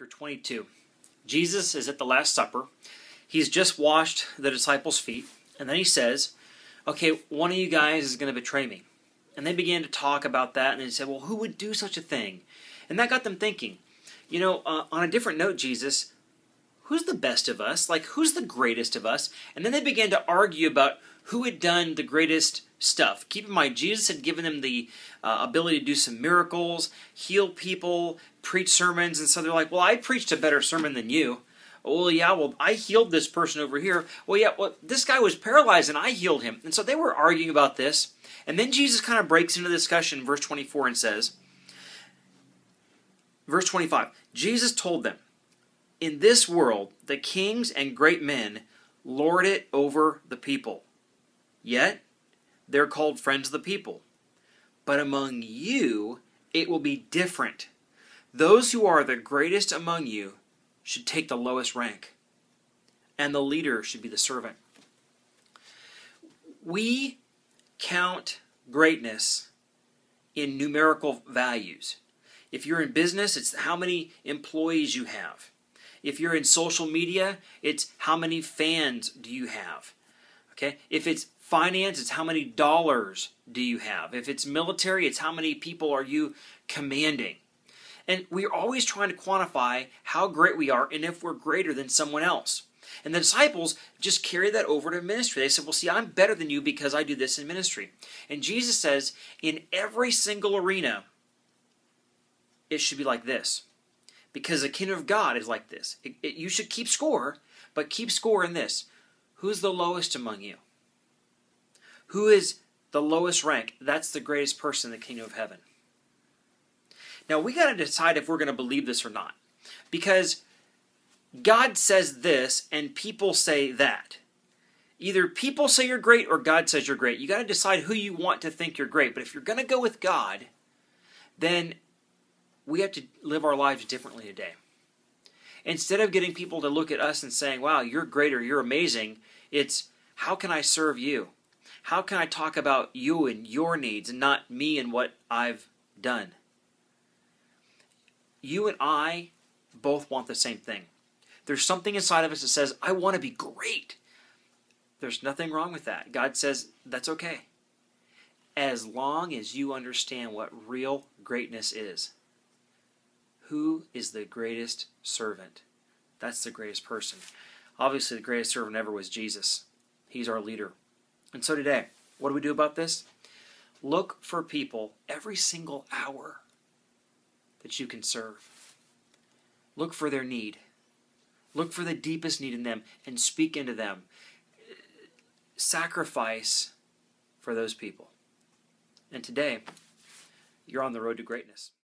chapter 22. Jesus is at the Last Supper. He's just washed the disciples' feet, and then he says, okay, one of you guys is going to betray me. And they began to talk about that, and they said, well, who would do such a thing? And that got them thinking, on a different note, Jesus, who's the best of us? Like, who's the greatest of us? And then they began to argue about who had done the greatest stuff. Keep in mind, Jesus had given them the ability to do some miracles, heal people, preach sermons, and so they're like, well, I preached a better sermon than you. Well, yeah, well, I healed this person over here. Well, yeah, well, this guy was paralyzed and I healed him. And so they were arguing about this. And then Jesus kind of breaks into the discussion in verse 24 and says, verse 25, Jesus told them, in this world, the kings and great men lord it over the people. Yet, they're called friends of the people. But among you, it will be different. Those who are the greatest among you should take the lowest rank, and the leader should be the servant. We count greatness in numerical values. If you're in business, it's how many employees you have. If you're in social media, it's how many fans do you have. Okay? If it's finance, it's how many dollars do you have. If it's military, it's how many people are you commanding. And we're always trying to quantify how great we are and if we're greater than someone else. And the disciples just carry that over to ministry. They said, well, see, I'm better than you because I do this in ministry. And Jesus says, in every single arena, it should be like this. Because the kingdom of God is like this. You should keep score, but keep score in this. Who's the lowest among you? Who is the lowest rank? That's the greatest person in the kingdom of heaven. Now, we got to decide if we're going to believe this or not. Because God says this and people say that. Either people say you're great or God says you're great. You got to decide who you want to think you're great. But if you're going to go with God, then we have to live our lives differently today. Instead of getting people to look at us and saying, wow, you're great or you're amazing, it's how can I serve you? How can I talk about you and your needs and not me and what I've done? You and I both want the same thing. There's something inside of us that says, I want to be great. There's nothing wrong with that. God says, that's okay. As long as you understand what real greatness is. Who is the greatest servant? That's the greatest person. Obviously, the greatest servant ever was Jesus. He's our leader. And so today, what do we do about this? Look for people every single hour that you can serve. Look for their need. Look for the deepest need in them and speak into them. Sacrifice for those people. And today, you're on the road to greatness.